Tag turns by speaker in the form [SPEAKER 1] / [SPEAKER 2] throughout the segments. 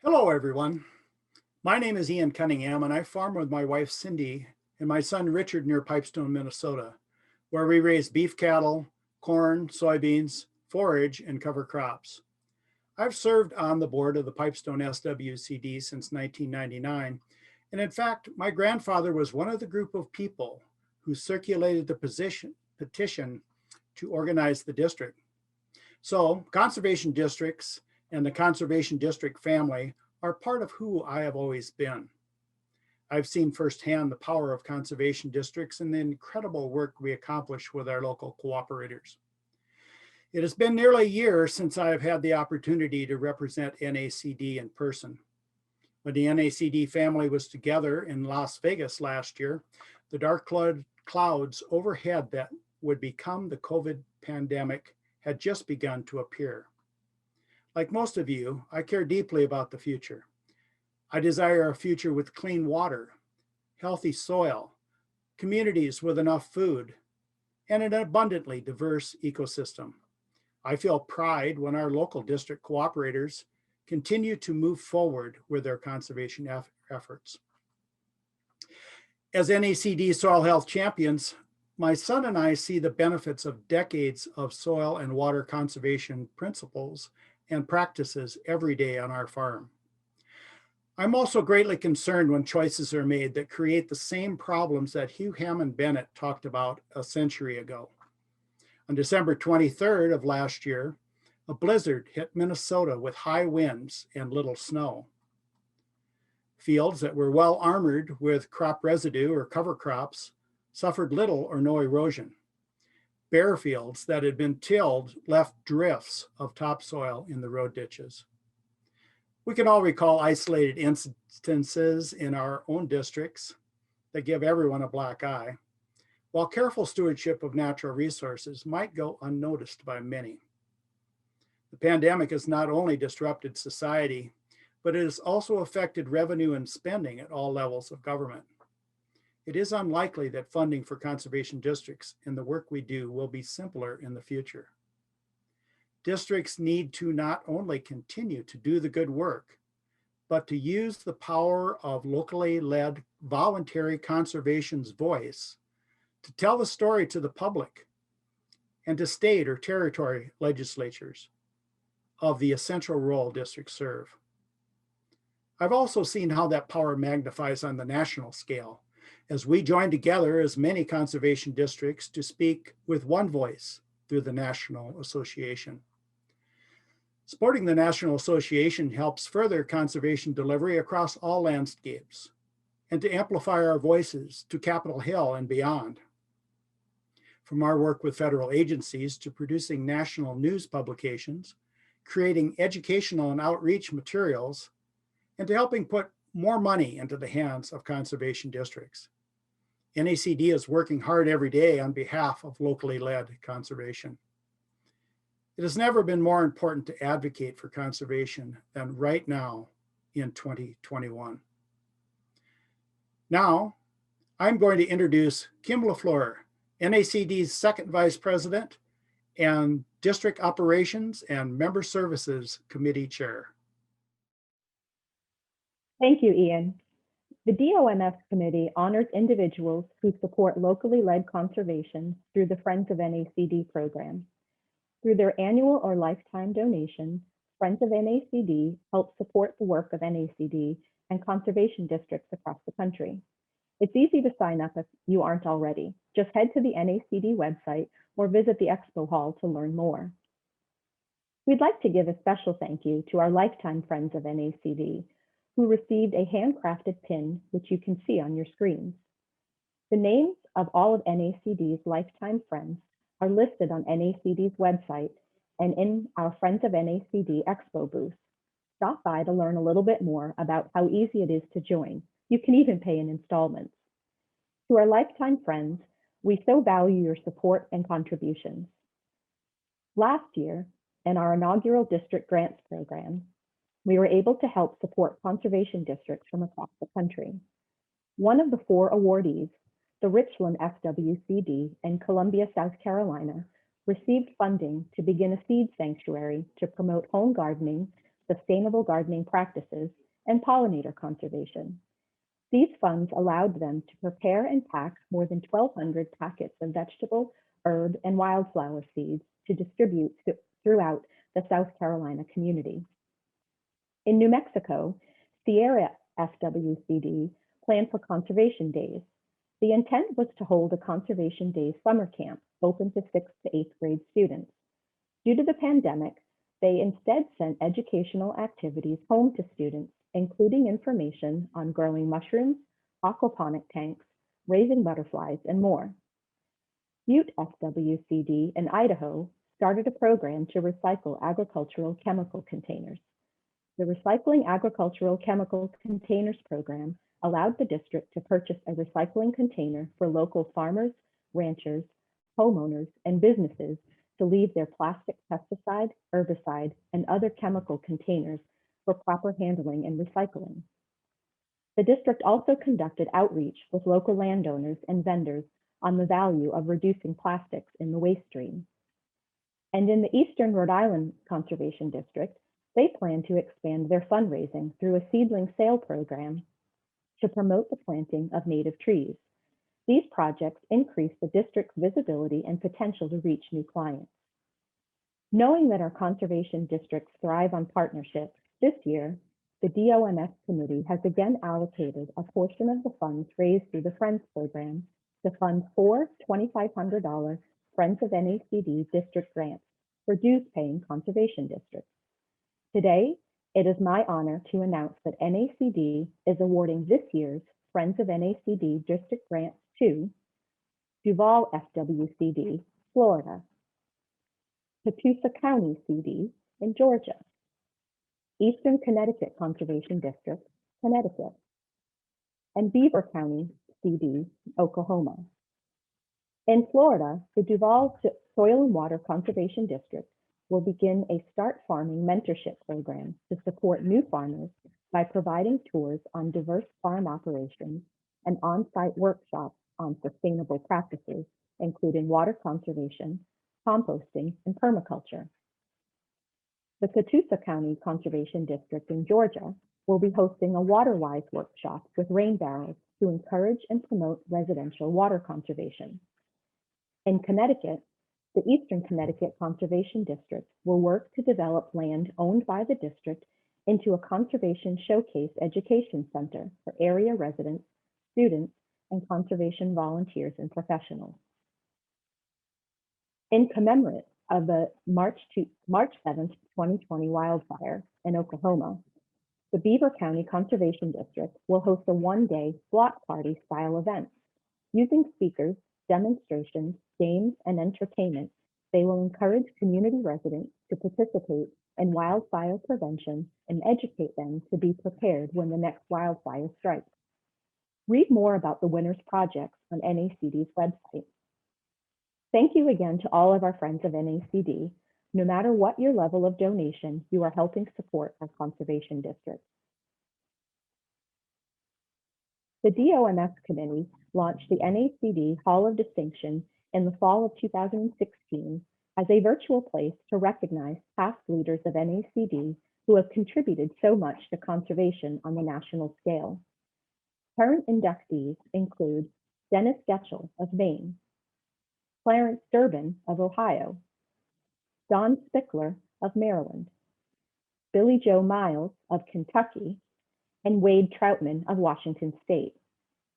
[SPEAKER 1] Hello, everyone. My name is Ian Cunningham, and I farm with my wife, Cindy, and my son, Richard, near Pipestone, Minnesota, where we raise beef cattle, corn, soybeans, forage, and cover crops. I've served on the board of the Pipestone SWCD since 1999, and in fact, my grandfather was one of the group of people who circulated the petition to organize the district. So conservation districts and the conservation district family are part of who I have always been. I've seen firsthand the power of conservation districts and the incredible work we accomplish with our local cooperators. It has been nearly a year since I have had the opportunity to represent NACD in person. When the NACD family was together in Las Vegas last year, the dark clouds overhead that would become the COVID pandemic had just begun to appear. Like most of you, I care deeply about the future. I desire a future with clean water, healthy soil, communities with enough food, and an abundantly diverse ecosystem. I feel pride when our local district cooperators continue to move forward with their conservation efforts. As NACD soil health champions, my son and I see the benefits of decades of soil and water conservation principles and practices every day on our farm. I'm also greatly concerned when choices are made that create the same problems that Hugh Hammond Bennett talked about a century ago. On December 23rd of last year, a blizzard hit Minnesota with high winds and little snow. Fields that were well armored with crop residue or cover crops suffered little or no erosion. Bare fields that had been tilled left drifts of topsoil in the road ditches. We can all recall isolated instances in our own districts that give everyone a black eye, while careful stewardship of natural resources might go unnoticed by many. The pandemic has not only disrupted society, but it has also affected revenue and spending at all levels of government. It is unlikely that funding for conservation districts and the work we do will be simpler in the future. Districts need to not only continue to do the good work, but to use the power of locally led voluntary conservation's voice to tell the story to the public and to state or territory legislatures of the essential role districts serve. I've also seen how that power magnifies on the national scale as we join together as many conservation districts to speak with one voice through the National Association. Supporting the National Association helps further conservation delivery across all landscapes and to amplify our voices to Capitol Hill and beyond. From our work with federal agencies to producing national news publications, creating educational and outreach materials, and to helping put more money into the hands of conservation districts. NACD is working hard every day on behalf of locally led conservation. It has never been more important to advocate for conservation than right now in 2021. Now, I'm going to introduce Kim LaFleur, NACD's second vice president and District Operations and Member Services Committee Chair.
[SPEAKER 2] Thank you, Ian. The DOMS Committee honors individuals who support locally led conservation through the Friends of NACD program. Through their annual or lifetime donation, Friends of NACD help support the work of NACD and conservation districts across the country. It's easy to sign up if you aren't already. Just head to the NACD website or visit the Expo Hall to learn more. We'd like to give a special thank you to our lifetime Friends of NACD, who received a handcrafted pin, which you can see on your screens. The names of all of NACD's lifetime friends are listed on NACD's website and in our Friends of NACD Expo booth. Stop by to learn a little bit more about how easy it is to join. You can even pay in installments. To our lifetime friends, we so value your support and contributions. Last year, in our inaugural district grants program, we were able to help support conservation districts from across the country. One of the 4 awardees, the Richland SWCD in Columbia, South Carolina, received funding to begin a seed sanctuary to promote home gardening sustainable gardening practices, and pollinator conservation. These funds allowed them to prepare and pack more than 1,200 packets of vegetable, herb, and wildflower seeds to distribute throughout the South Carolina community. In New Mexico, Sierra SWCD planned for Conservation Days. The intent was to hold a Conservation Days summer camp open to 6th to 8th grade students. Due to the pandemic, they instead sent educational activities home to students, including information on growing mushrooms, aquaponic tanks, raising butterflies, and more. Butte SWCD in Idaho started a program to recycle agricultural chemical containers. The Recycling Agricultural Chemical Containers program allowed the district to purchase a recycling container for local farmers, ranchers, homeowners, and businesses to leave their plastic pesticide, herbicide, and other chemical containers for proper handling and recycling. The district also conducted outreach with local landowners and vendors on the value of reducing plastics in the waste stream. And in the Eastern Rhode Island Conservation District, they plan to expand their fundraising through a seedling sale program to promote the planting of native trees. These projects increase the district's visibility and potential to reach new clients. Knowing that our conservation districts thrive on partnerships, this year, the DOMS committee has again allocated a portion of the funds raised through the Friends program to fund 4 $2,500 Friends of NACD district grants for dues-paying conservation districts. Today, it is my honor to announce that NACD is awarding this year's Friends of NACD district grants to Duval SWCD, Florida, Catoosa County CD in Georgia, Eastern Connecticut Conservation District, Connecticut, and Beaver County CD, Oklahoma. In Florida, the Duval Soil and Water Conservation District will begin a Start Farming mentorship program to support new farmers by providing tours on diverse farm operations and on-site workshops on sustainable practices, including water conservation, composting, and permaculture. The Catoosa County Conservation District in Georgia will be hosting a WaterWise workshop with rain barrels to encourage and promote residential water conservation. In Connecticut, the Eastern Connecticut Conservation District will work to develop land owned by the district into a conservation showcase education center for area residents, students, and conservation volunteers and professionals. In commemorate of the March 7th, 2020 wildfire in Oklahoma, the Beaver County Conservation District will host a one-day block party style event. Using speakers, demonstrations, games, and entertainment, they will encourage community residents to participate in wildfire prevention and educate them to be prepared when the next wildfire strikes. Read more about the winners' projects on NACD's website. Thank you again to all of our friends of NACD. No matter what your level of donation, you are helping support our conservation district. The DOMS committee launched the NACD Hall of Distinction in the fall of 2016 as a virtual place to recognize past leaders of NACD who have contributed so much to conservation on the national scale. Current inductees include Dennis Getchell of Maine, Clarence Durbin of Ohio, Don Spickler of Maryland, Billy Joe Miles of Kentucky, and Wade Troutman of Washington State,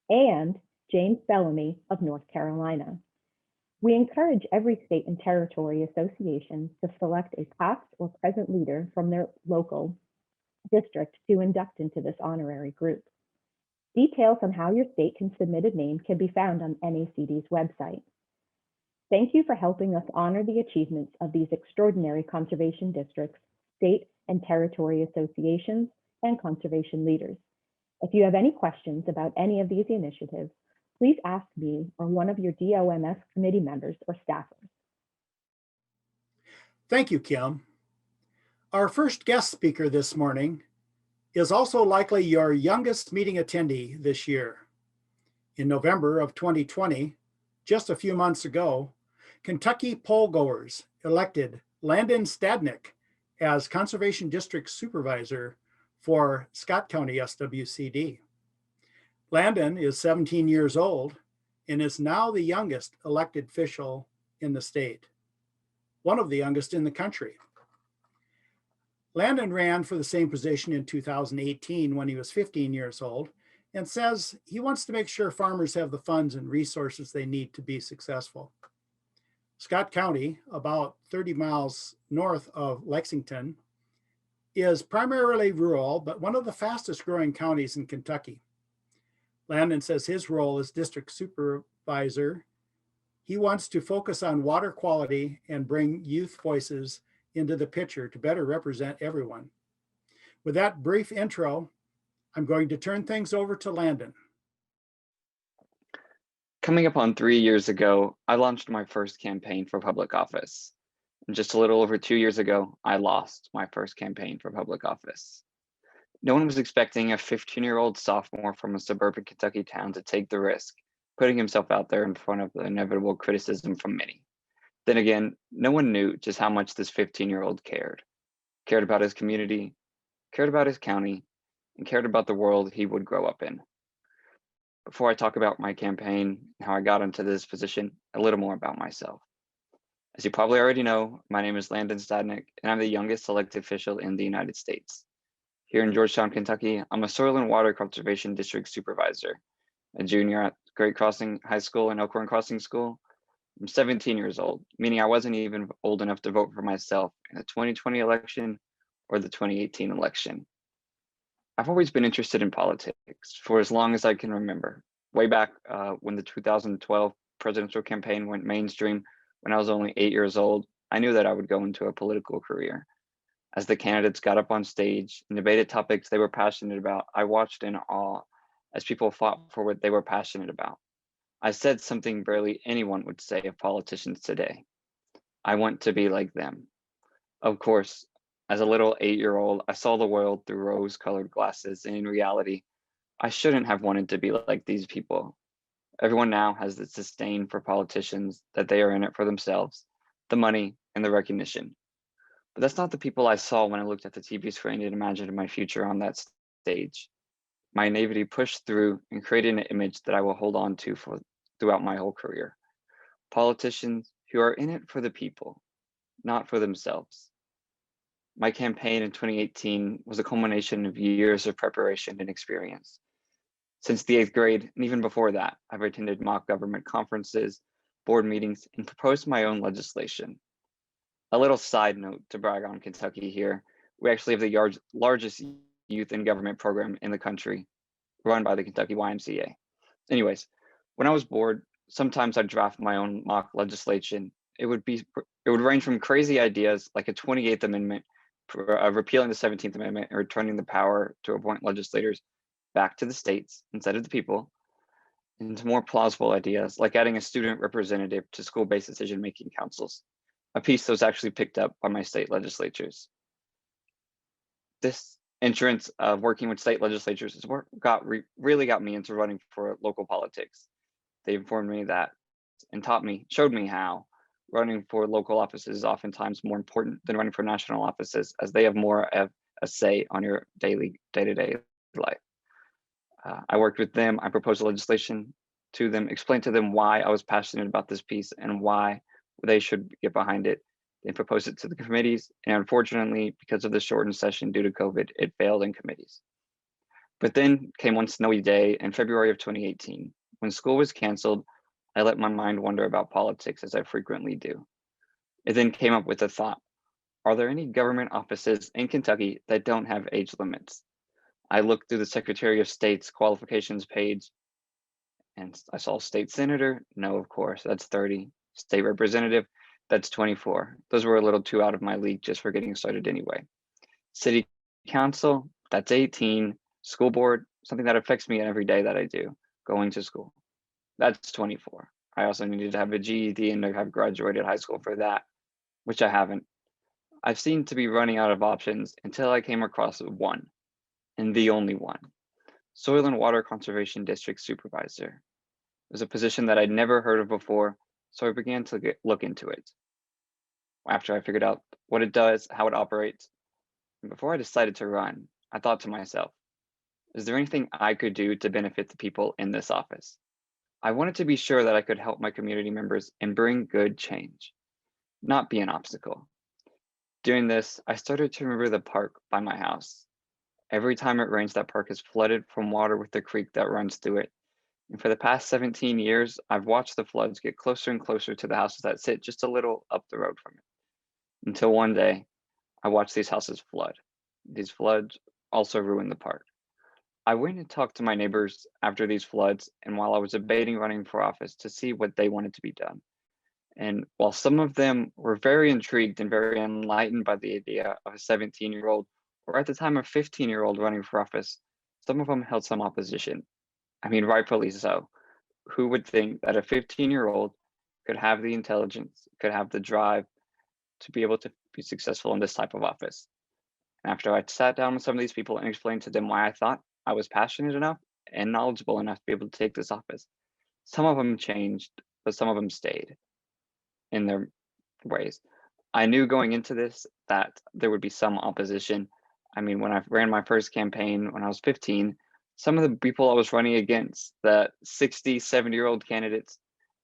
[SPEAKER 2] and James Bellamy of North Carolina. We encourage every state and territory association to select a past or present leader from their local district to induct into this honorary group. Details on how your state can submit a name can be found on NACD's website. Thank you for helping us honor the achievements of these extraordinary conservation districts, state and territory associations, and conservation leaders. If you have any questions about any of these initiatives, please ask me or one of your DOMS committee members or staffers.
[SPEAKER 1] Thank you, Kim. Our first guest speaker this morning is also likely your youngest meeting attendee this year. In November of 2020, just a few months ago, Kentucky poll goers elected Landin Stadnyk as Conservation District Supervisor for Scott County SWCD. Landin is 17 years old and is now the youngest elected official in the state, one of the youngest in the country. Landin ran for the same position in 2018 when he was 15 years old and says he wants to make sure farmers have the funds and resources they need to be successful. Scott County, about 30 miles north of Lexington, is primarily rural, but one of the fastest growing counties in Kentucky. Landin says his role as district supervisor, he wants to focus on water quality and bring youth voices into the picture to better represent everyone. With that brief intro, I'm going to turn things over to Landin.
[SPEAKER 3] Coming up on 3 years ago, I launched my first campaign for public office. And just a little over 2 years ago, I lost my first campaign for public office. No one was expecting a 15-year-old sophomore from a suburban Kentucky town to take the risk, putting himself out there in front of the inevitable criticism from many. Then again, no one knew just how much this 15-year-old cared about his community, cared about his county, and cared about the world he would grow up in. Before I talk about my campaign and how I got into this position, a little more about myself. As you probably already know, my name is Landin Stadnyk, and I'm the youngest elected official in the United States. Here in Georgetown, Kentucky, I'm a Soil and Water Conservation District Supervisor, a junior at Great Crossing High School and Elkhorn Crossing School. I'm 17 years old, meaning I wasn't even old enough to vote for myself in the 2020 election or the 2018 election. I've always been interested in politics for as long as I can remember. Way back when the 2012 presidential campaign went mainstream, when I was only 8 years old, I knew that I would go into a political career. As the candidates got up on stage and debated topics they were passionate about, I watched in awe as people fought for what they were passionate about. I said something barely anyone would say of politicians today. I want to be like them. Of course, as a little 8-year-old, I saw the world through rose-colored glasses, and in reality, I shouldn't have wanted to be like these people. Everyone now has this disdain for politicians, that they are in it for themselves, the money, and the recognition. But that's not the people I saw when I looked at the TV screen and imagined my future on that stage. My naivety pushed through and created an image that I will hold on to throughout my whole career. Politicians who are in it for the people, not for themselves. My campaign in 2018 was a culmination of years of preparation and experience. Since the 8th grade, and even before that, I've attended mock government conferences, board meetings, and proposed my own legislation. A little side note to brag on Kentucky here, we actually have the largest youth in government program in the country, run by the Kentucky YMCA. Anyways, when I was bored, sometimes I'd draft my own mock legislation. It would range from crazy ideas like a 28th Amendment, repealing the 17th Amendment, and returning the power to appoint legislators back to the states instead of the people, into more plausible ideas like adding a student representative to school-based decision-making councils, a piece that was actually picked up by my state legislatures. This entrance of working with state legislatures is what really got me into running for local politics. They informed me that and showed me how running for local offices is oftentimes more important than running for national offices, as they have more of a say on your day-to-day life. I worked with them, I proposed legislation to them, explained to them why I was passionate about this piece and why they should get behind it. They proposed it to the committees, and unfortunately, because of the shortened session due to COVID, it failed in committees. But then came one snowy day in February of 2018. When school was canceled, I let my mind wander about politics, as I frequently do. It then came up with the thought, are there any government offices in Kentucky that don't have age limits? I looked through the Secretary of State's qualifications page, and I saw state senator. No, of course, that's 30. State representative, that's 24. Those were a little too out of my league just for getting started anyway. City council, that's 18. School board, something that affects me every day that I do, going to school, that's 24. I also needed to have a GED and to have graduated high school for that, which I haven't. I've seemed to be running out of options until I came across one, and the only one. Soil and Water Conservation District Supervisor. It was a position that I'd never heard of before, so I began to look into it. After I figured out what it does, how it operates, And before I decided to run, I thought to myself, is there anything I could do to benefit the people in this office? I wanted to be sure that I could help my community members and bring good change, not be an obstacle. Doing this, I started to remember the park by my house. Every time it rains, that park is flooded from water with the creek that runs through it. And for the past 17 years, I've watched the floods get closer and closer to the houses that sit just a little up the road from it. Until one day, I watched these houses flood. These floods also ruined the park. I went and talked to my neighbors after these floods and while I was debating running for office to see what they wanted to be done. And while some of them were very intrigued and very enlightened by the idea of a 17-year-old, or at the time a 15-year-old running for office, some of them held some opposition. I mean, rightfully so. Who would think that a 15-year-old could have the intelligence, could have the drive to be able to be successful in this type of office? And after I sat down with some of these people and explained to them why I thought I was passionate enough and knowledgeable enough to be able to take this office, some of them changed, but some of them stayed in their ways. I knew going into this that there would be some opposition. I mean, when I ran my first campaign when I was 15, some of the people I was running against, the 60, 70-year-old candidates,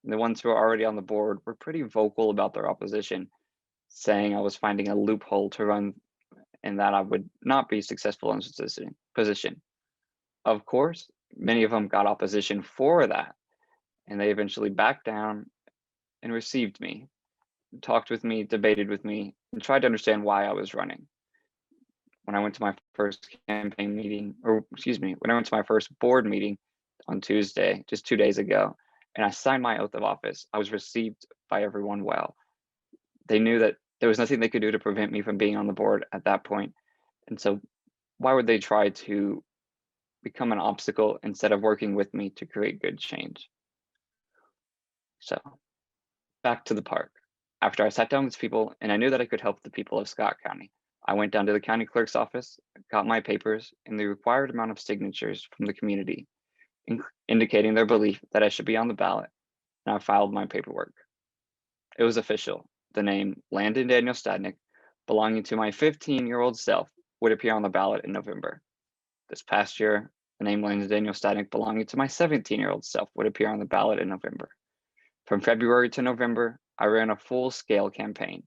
[SPEAKER 3] and the ones who are already on the board, were pretty vocal about their opposition, saying I was finding a loophole to run and that I would not be successful in this position. Of course, many of them got opposition for that, and they eventually backed down and received me, talked with me, debated with me, and tried to understand why I was running. When I went to my first campaign meeting, or excuse me, when I went to my first board meeting on Tuesday, just 2 days ago, and I signed my oath of office, I was received by everyone well. They knew that there was nothing they could do to prevent me from being on the board at that point. And so why would they try to become an obstacle instead of working with me to create good change? So back to the park. After I sat down with people and I knew that I could help the people of Scott County, I went down to the county clerk's office, got my papers and the required amount of signatures from the community, indicating their belief that I should be on the ballot, and I filed my paperwork. It was official. The name Landin Stadnyk, belonging to my 15-year-old self, would appear on the ballot in November. This past year, the name Landin Stadnyk, belonging to my 17-year-old self, would appear on the ballot in November. From February to November, I ran a full-scale campaign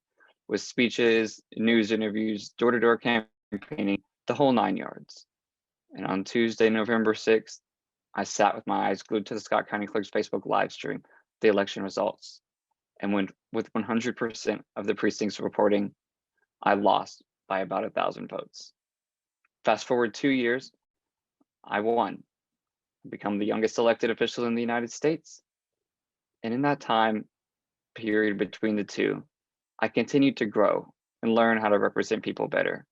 [SPEAKER 3] with speeches, news interviews, door-to-door campaigning, the whole 9 yards. And on Tuesday, November 6th, I sat with my eyes glued to the Scott County Clerk's Facebook live stream, the election results. And when with 100% of the precincts reporting, I lost by about 1,000 votes. Fast forward 2 years, I won, become the youngest elected official in the United States. And in that time period between the two, I continued to grow and learn how to represent people better.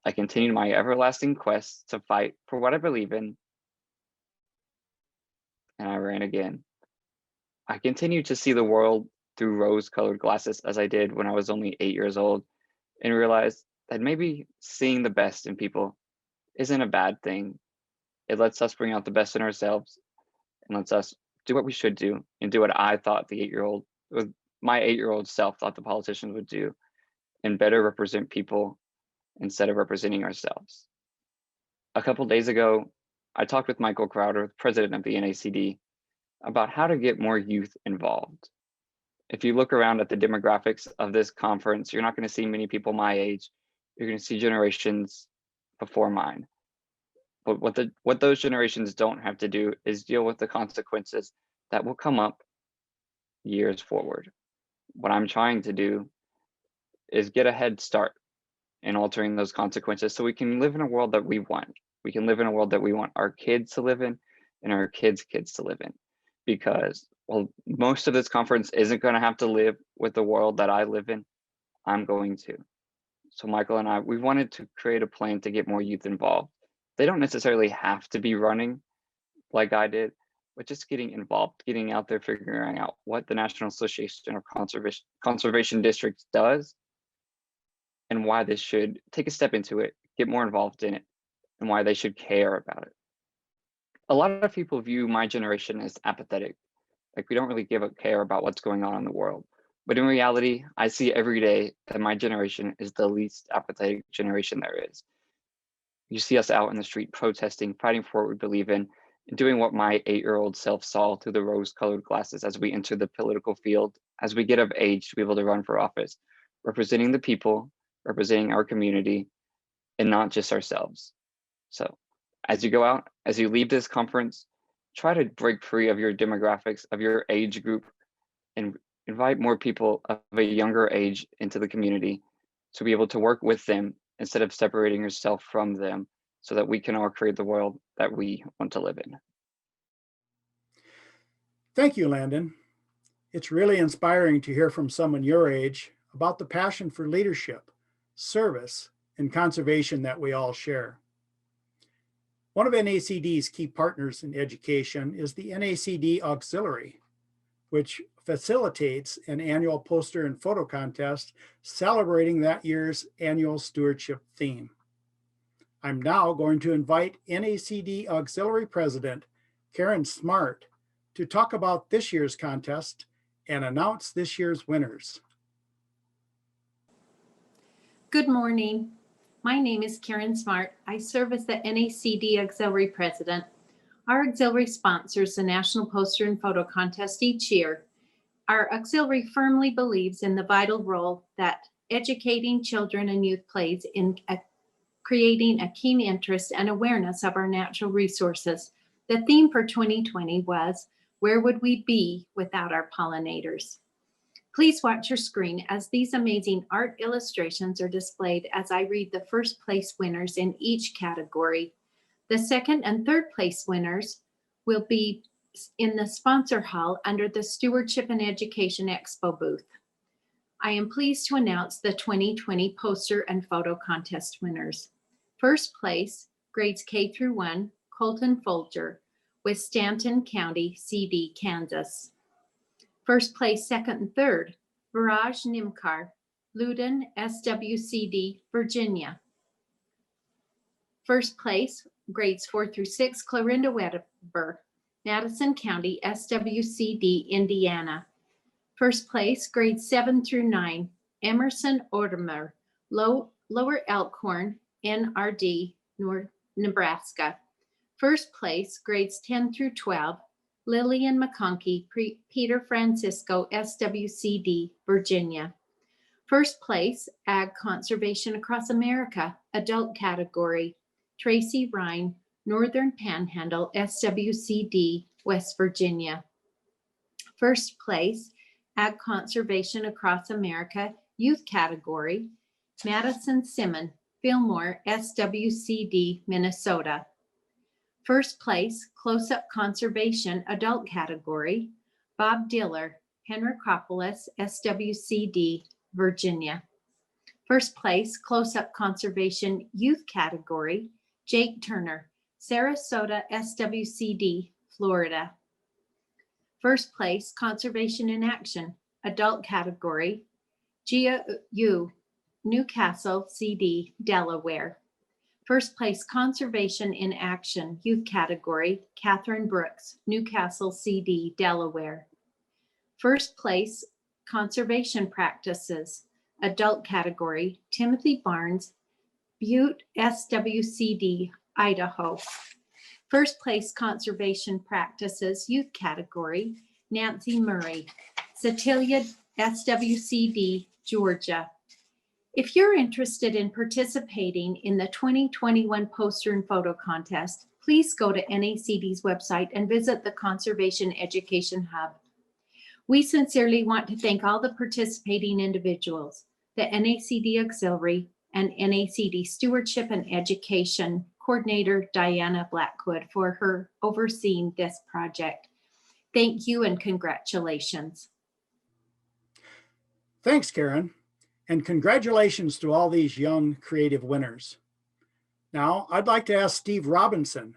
[SPEAKER 3] I continued my everlasting quest to fight for what I believe in, and I ran again. I continued to see the world through rose-colored glasses as I did when I was only 8 years old, and realized that maybe seeing the best in people isn't a bad thing. It lets us bring out the best in ourselves and lets us do what we should do and do what I thought my 8-year-old self thought the politicians would do, and better represent people instead of representing ourselves. A couple days ago, I talked with Michael Crowder, president of the NACD, about how to get more youth involved. If you look around at the demographics of this conference, you're not going to see many people my age. You're going to see generations before mine. But what those generations don't have to do is deal with the consequences that will come up years forward. What I'm trying to do is get a head start in altering those consequences so we can live in a world that we want. We can live in a world that we want our kids to live in and our kids' kids to live in. Because, well, most of this conference isn't going to have to live with the world that I live in. I'm going to. So Michael and I, we wanted to create a plan to get more youth involved. They don't necessarily have to be running like I did, but just getting involved, getting out there, figuring out what the National Association of Conservation Districts does and why they should take a step into it, get more involved in it, and why they should care about it. A lot of people view my generation as apathetic, like we don't really care about what's going on in the world. But in reality, I see every day that my generation is the least apathetic generation there is. You see us out in the street protesting, fighting for what we believe in, and doing what my 8-year-old self saw through the rose-colored glasses as we enter the political field, as we get of age to be able to run for office, representing the people, representing our community, and not just ourselves. So as you go out, as you leave this conference, try to break free of your demographics, of your age group, and invite more people of a younger age into the community to be able to work with them instead of separating yourself from them, so that we can all create the world that we want to live in.
[SPEAKER 1] Thank you, Landin. It's really inspiring to hear from someone your age about the passion for leadership, service, and conservation that we all share. One of NACD's key partners in education is the NACD Auxiliary, which facilitates an annual poster and photo contest celebrating that year's annual stewardship theme. I'm now going to invite NACD Auxiliary President Karen Smart to talk about this year's contest and announce this year's winners.
[SPEAKER 4] Good morning. My name is Karen Smart. I serve as the NACD Auxiliary President. Our auxiliary sponsors the National Poster and Photo Contest each year. Our auxiliary firmly believes in the vital role that educating children and youth plays in creating a keen interest and awareness of our natural resources. The theme for 2020 was, "Where would we be without our pollinators?" Please watch your screen as these amazing art illustrations are displayed as I read the first place winners in each category. The second and third place winners will be in the sponsor hall under the Stewardship and Education Expo booth. I am pleased to announce the 2020 poster and photo contest winners. First place, grades K through 1, Colton Folger with Stanton County CD, Kansas. First place, second and third, Viraj Nimkar, Loudoun SWCD, Virginia. First place, grades 4 through 6, Clarinda Weber, Madison County SWCD, Indiana. First place, grades 7 through 9, Emerson Ortimer, Lower Elkhorn, NRD, Nebraska. First place, grades 10 through 12, Lillian McConkey, Peter Francisco, SWCD, Virginia. First place, Ag Conservation Across America, adult category, Tracy Ryan, Northern Panhandle, SWCD, West Virginia. First place, Ag Conservation Across America, youth category, Madison Simmon, Fillmore, SWCD, Minnesota. First place, Close-Up Conservation, adult category, Bob Diller, Henricopolis, SWCD, Virginia. First place, Close-Up Conservation, youth category, Jake Turner, Sarasota, SWCD, Florida. First place, Conservation in Action, adult category, Gia Yu, Newcastle, CD, Delaware. First place, Conservation in Action, youth category, Catherine Brooks, Newcastle, CD, Delaware. First place, Conservation Practices, adult category, Timothy Barnes, Butte, SWCD, Idaho. First place, Conservation Practices, youth category, Nancy Murray, Cecilia, SWCD, Georgia. If you're interested in participating in the 2021 poster and photo contest, please go to NACD's website and visit the Conservation Education Hub. We sincerely want to thank all the participating individuals, the NACD Auxiliary and NACD Stewardship and Education Coordinator Diana Blackwood for her overseeing this project. Thank you and congratulations.
[SPEAKER 1] Thanks, Karen, and congratulations to all these young creative winners. Now, I'd like to ask Steve Robinson,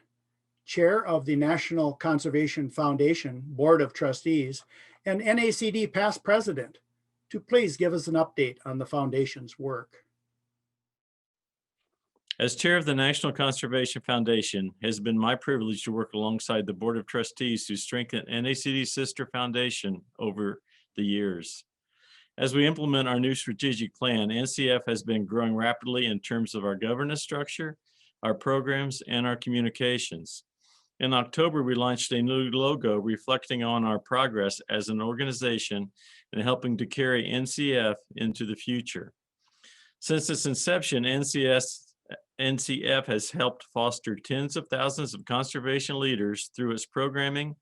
[SPEAKER 1] Chair of the National Conservation Foundation Board of Trustees and NACD past president, to please give us an update on the foundation's work.
[SPEAKER 5] As chair of the National Conservation Foundation, it has been my privilege to work alongside the Board of Trustees to strengthen NACD's sister foundation over the years. As we implement our new strategic plan, NCF has been growing rapidly in terms of our governance structure, our programs, and our communications. In October, we launched a new logo reflecting on our progress as an organization and helping to carry NCF into the future. Since its inception, NCF has helped foster tens of thousands of conservation leaders through its programming,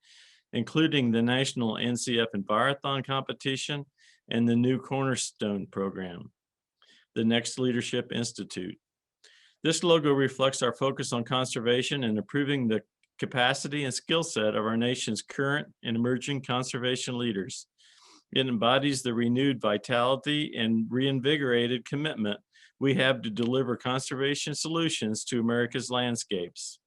[SPEAKER 5] including the National NCF Envirothon competition and the new cornerstone program, the Next Leadership Institute. This logo reflects our focus on conservation and improving the capacity and skill set of our nation's current and emerging conservation leaders. It embodies the renewed vitality and reinvigorated commitment we have to deliver conservation solutions to America's landscapes.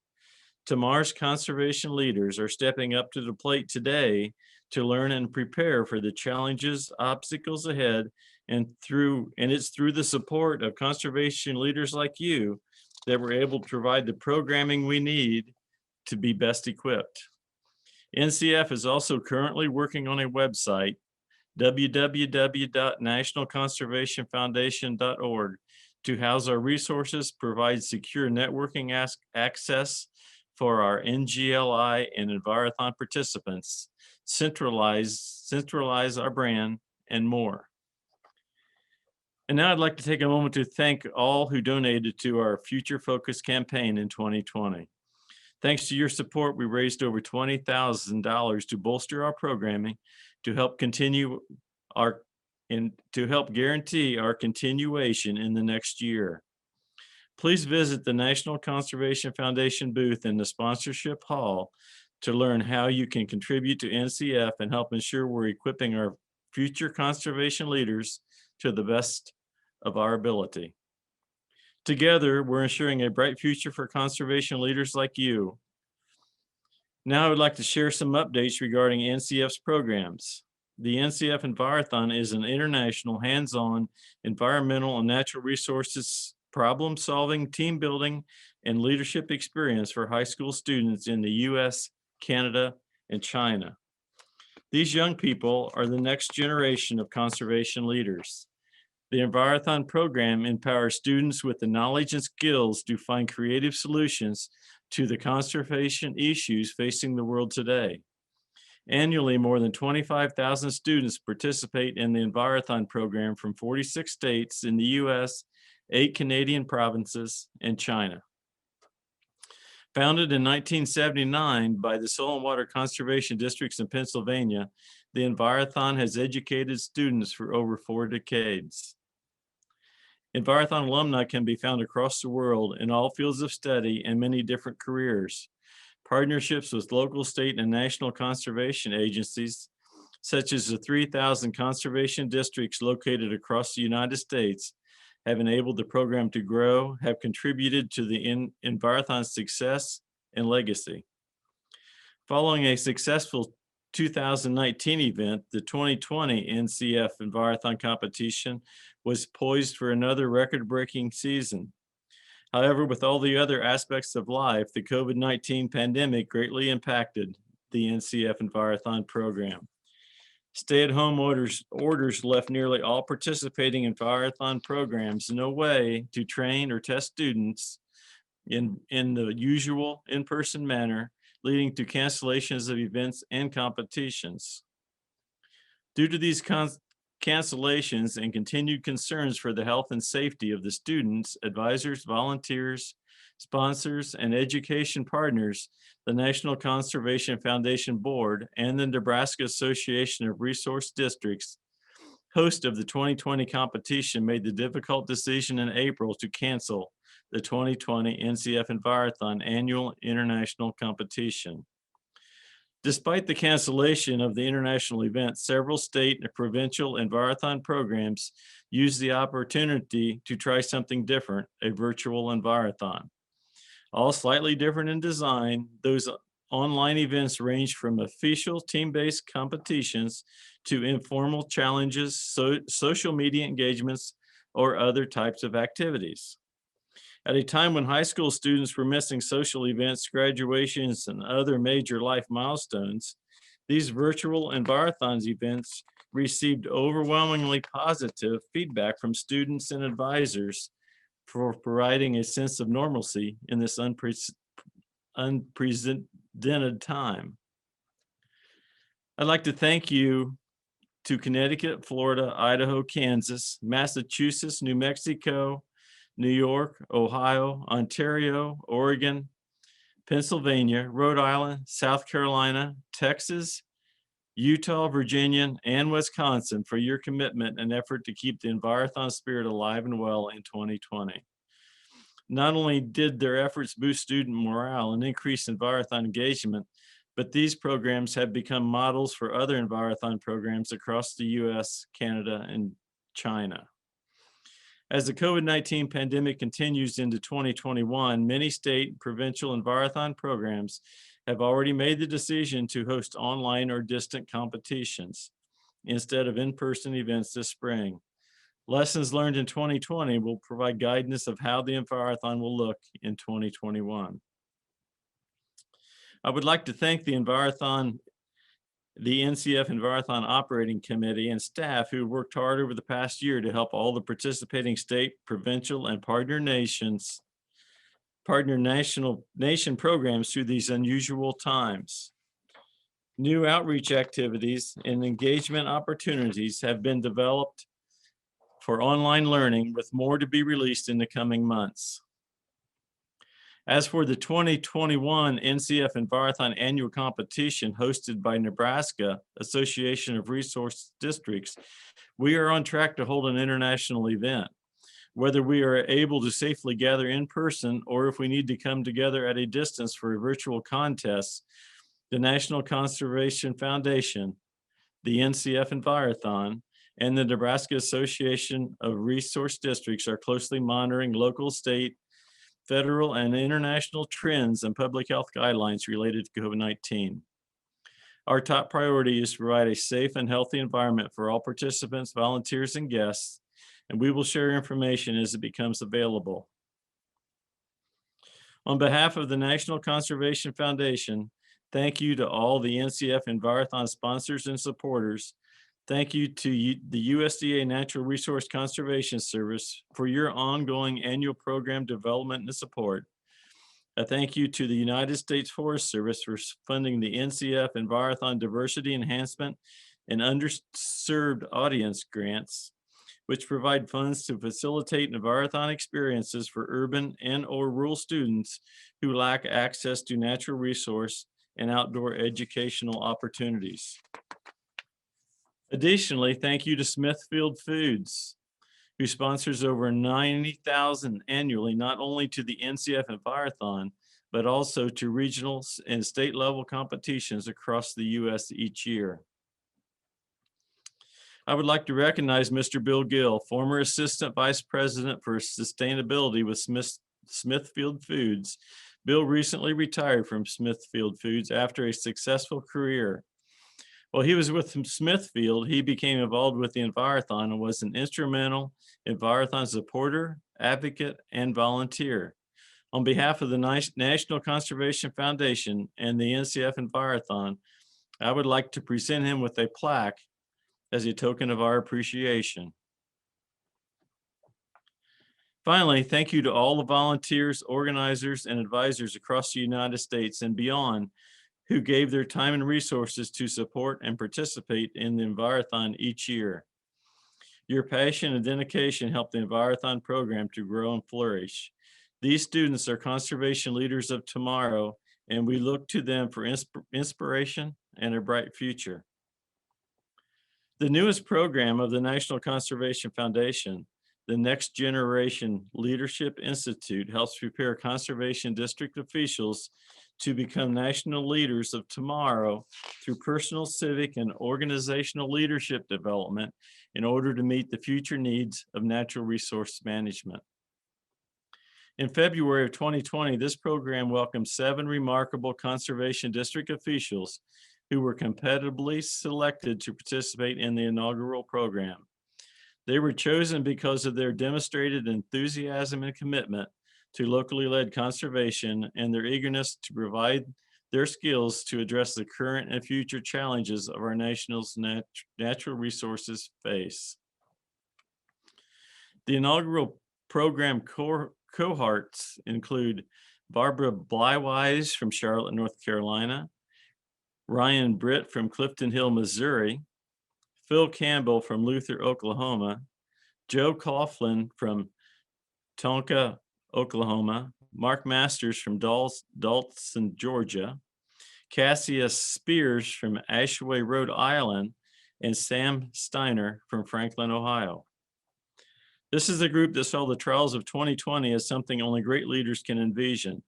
[SPEAKER 5] Tomorrow's conservation leaders are stepping up to the plate today to learn and prepare for the challenges, obstacles ahead, and it's through the support of conservation leaders like you that we're able to provide the programming we need to be best equipped. NCF is also currently working on a website, www.nationalconservationfoundation.org, to house our resources, provide secure networking access for our NGLI and Envirothon participants, centralize our brand, and more. And now I'd like to take a moment to thank all who donated to our Future Focus campaign in 2020. Thanks to your support, we raised over $20,000 to bolster our programming to help guarantee our continuation in the next year. Please visit the National Conservation Foundation booth in the sponsorship hall to learn how you can contribute to NCF and help ensure we're equipping our future conservation leaders to the best of our ability. Together, we're ensuring a bright future for conservation leaders like you. Now I would like to share some updates regarding NCF's programs. The NCF Envirothon is an international hands-on environmental and natural resources problem-solving, team building, and leadership experience for high school students in the US, Canada, and China. These young people are the next generation of conservation leaders. The Envirothon program empowers students with the knowledge and skills to find creative solutions to the conservation issues facing the world today. Annually, more than 25,000 students participate in the Envirothon program from 46 states in the US, 8 Canadian provinces, and China. Founded in 1979 by the Soil and Water Conservation Districts in Pennsylvania, the Envirothon has educated students for over 4 decades. Envirothon alumni can be found across the world in all fields of study and many different careers. Partnerships with local, state, and national conservation agencies, such as the 3,000 conservation districts located across the United States, have enabled the program to grow, have contributed to the Envirothon's success and legacy. Following a successful 2019 event, the 2020 NCF Envirothon competition was poised for another record-breaking season. However, with all the other aspects of life, the COVID-19 pandemic greatly impacted the NCF Envirothon program. Stay-at-home orders left nearly all participating Envirothon programs no way to train or test students in the usual in-person manner, leading to cancellations of events and competitions. Due to these cancellations and continued concerns for the health and safety of the students, advisors, volunteers, sponsors, and education partners, the National Conservation Foundation Board and the Nebraska Association of Resource Districts, host of the 2020 competition, made the difficult decision in April to cancel the 2020 NCF Envirothon annual international competition. Despite the cancellation of the international event, several state and provincial Envirothon programs used the opportunity to try something different, a virtual Envirothon. All slightly different in design, those online events range from official team-based competitions to informal challenges, social media engagements, or other types of activities. At a time when high school students were missing social events, graduations, and other major life milestones, these virtual Envirothon events received overwhelmingly positive feedback from students and advisors for providing a sense of normalcy in this unprecedented time. I'd like to thank you to Connecticut, Florida, Idaho, Kansas, Massachusetts, New Mexico, New York, Ohio, Ontario, Oregon, Pennsylvania, Rhode Island, South Carolina, Texas, Utah, Virginia, and Wisconsin for your commitment and effort to keep the Envirothon spirit alive and well in 2020. Not only did their efforts boost student morale and increase Envirothon engagement, but these programs have become models for other Envirothon programs across the US, Canada, and China. As the COVID-19 pandemic continues into 2021, many state and provincial Envirothon programs have already made the decision to host online or distant competitions instead of in-person events this spring. Lessons learned in 2020 will provide guidance of how the Envirothon will look in 2021. I would like to thank the NCF Envirothon Operating Committee and staff who worked hard over the past year to help all the participating state, provincial, and partner nation programs through these unusual times. New outreach activities and engagement opportunities have been developed for online learning, with more to be released in the coming months. As for the 2021 NCF Envirothon annual competition hosted by Nebraska Association of Resource Districts, we are on track to hold an international event. Whether we are able to safely gather in person or if we need to come together at a distance for a virtual contest, the National Conservation Foundation, the NCF Envirothon, and the Nebraska Association of Resource Districts are closely monitoring local, state, federal, and international trends and public health guidelines related to COVID-19. Our top priority is to provide a safe and healthy environment for all participants, volunteers, and guests, and we will share information as it becomes available. On behalf of the National Conservation Foundation, thank you to all the NCF Envirothon sponsors and supporters. Thank you to the USDA Natural Resource Conservation Service for your ongoing annual program development and support. A thank you to the United States Forest Service for funding the NCF Envirothon Diversity Enhancement and Underserved Audience Grants, which provide funds to facilitate Envirothon experiences for urban and/or rural students who lack access to natural resource and outdoor educational opportunities. Additionally, thank you to Smithfield Foods, who sponsors over 90,000 annually, not only to the NCF Envirothon, but also to regional and state level competitions across the US each year. I would like to recognize Mr. Bill Gill, former Assistant Vice President for Sustainability with Smithfield Foods. Bill recently retired from Smithfield Foods after a successful career. While he was with Smithfield, he became involved with the Envirothon and was an instrumental Envirothon supporter, advocate, and volunteer. On behalf of the National Conservation Foundation and the NCF Envirothon, I would like to present him with a plaque as a token of our appreciation. Finally, thank you to all the volunteers, organizers, and advisors across the United States and beyond who gave their time and resources to support and participate in the Envirothon each year. Your passion and dedication helped the Envirothon program to grow and flourish. These students are conservation leaders of tomorrow, and we look to them for inspiration and a bright future. The newest program of the National Conservation Foundation, the Next Generation Leadership Institute, helps prepare conservation district officials to become national leaders of tomorrow through personal, civic, and organizational leadership development in order to meet the future needs of natural resource management. In February of 2020, this program welcomed 7 remarkable conservation district officials who were competitively selected to participate in the inaugural program. They were chosen because of their demonstrated enthusiasm and commitment to locally led conservation and their eagerness to provide their skills to address the current and future challenges of our nation's natural resources face. The inaugural program cohorts include Barbara Blywise from Charlotte, North Carolina, Ryan Britt from Clifton Hill, Missouri, Phil Campbell from Luther, Oklahoma, Joe Coughlin from Tonka, Oklahoma, Mark Masters from Dalton, Georgia, Cassius Spears from Ashaway, Rhode Island, and Sam Steiner from Franklin, Ohio. This is a group that saw the trials of 2020 as something only great leaders can envision.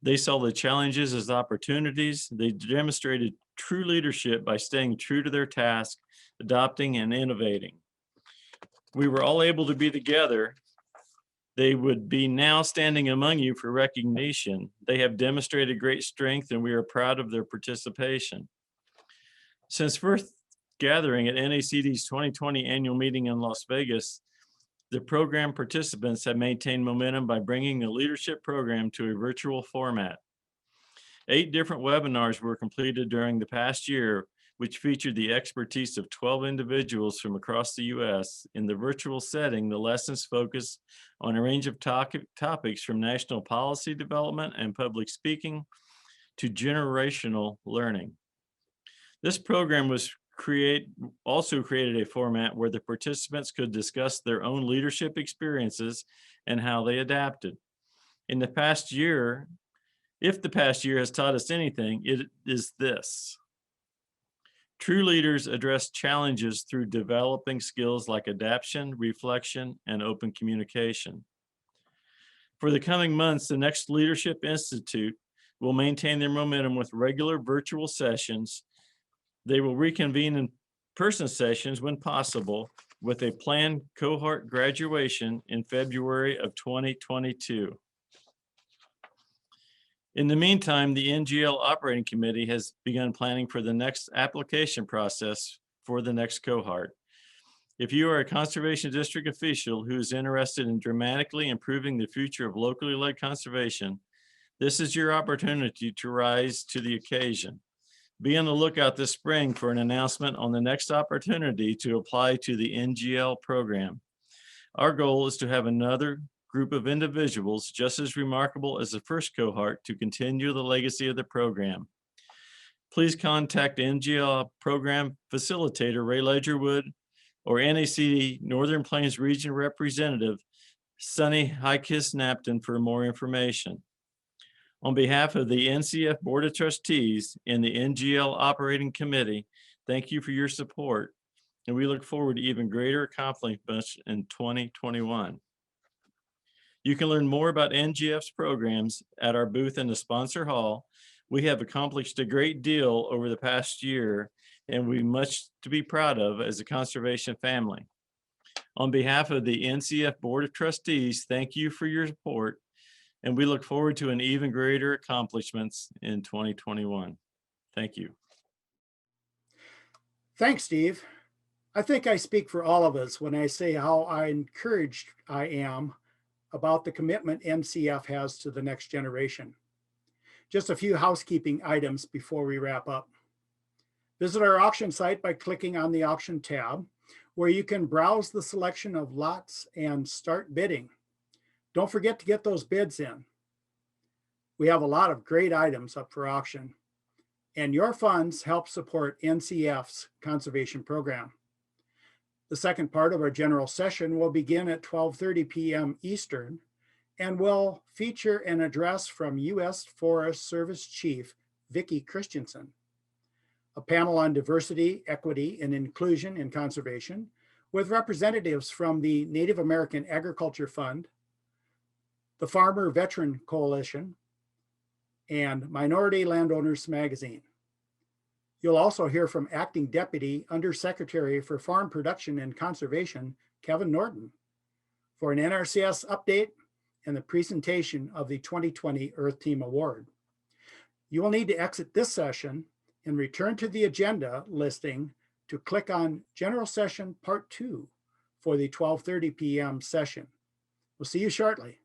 [SPEAKER 5] They saw the challenges as opportunities. They demonstrated true leadership by staying true to their task, adopting and innovating. We were all able to be together. They would be now standing among you for recognition. They have demonstrated great strength, and we are proud of their participation. Since first gathering at NACD's 2020 annual meeting in Las Vegas, the program participants have maintained momentum by bringing the leadership program to a virtual format. 8 different webinars were completed during the past year, which featured the expertise of 12 individuals from across the U.S. In the virtual setting, the lessons focused on a range of topics from national policy development and public speaking to generational learning. This program was also created a format where the participants could discuss their own leadership experiences and how they adapted. In the past year, if the past year has taught us anything, it is this. True leaders address challenges through developing skills like adaptation, reflection, and open communication. For the coming months, the Next Leadership Institute will maintain their momentum with regular virtual sessions. They will reconvene in person sessions when possible, with a planned cohort graduation in February of 2022. In the meantime, the NGL Operating Committee has begun planning for the next application process for the next cohort. If you are a conservation district official who is interested in dramatically improving the future of locally led conservation, this is your opportunity to rise to the occasion. Be on the lookout this spring for an announcement on the next opportunity to apply to the NGL program. Our goal is to have another group of individuals just as remarkable as the first cohort to continue the legacy of the program. Please contact NGL program facilitator Ray Ledgerwood or NACD Northern Plains Region Representative Sunny Highkiss Napton for more information. On behalf of the NCF Board of Trustees and the NGL Operating Committee, thank you for your support, and we look forward to even greater accomplishments in 2021. You can learn more about NGF's programs at our booth in the sponsor hall. We have accomplished a great deal over the past year, and we have much to be proud of as a conservation family. On behalf of the NCF Board of Trustees, thank you for your support, and we look forward to an even greater accomplishments in 2021. Thank you.
[SPEAKER 1] Thanks, Steve. I think I speak for all of us when I say how encouraged I am about the commitment NCF has to the next generation. Just a few housekeeping items before we wrap up. Visit our auction site by clicking on the auction tab, where you can browse the selection of lots and start bidding. Don't forget to get those bids in. We have a lot of great items up for auction, and your funds help support NCF's conservation program. The second part of our general session will begin at 12:30 p.m. Eastern and will feature an address from U.S. Forest Service Chief Vicki Christensen, a panel on diversity, equity, and inclusion in conservation with representatives from the Native American Agriculture Fund, the Farmer Veteran Coalition, and Minority Landowners Magazine. You'll also hear from Acting Deputy Undersecretary for Farm Production and Conservation, Kevin Norton, for an NRCS update and the presentation of the 2020 Earth Team Award. You will need to exit this session and return to the agenda listing to click on General Session Part 2 for the 12:30 p.m. session. We'll see you shortly.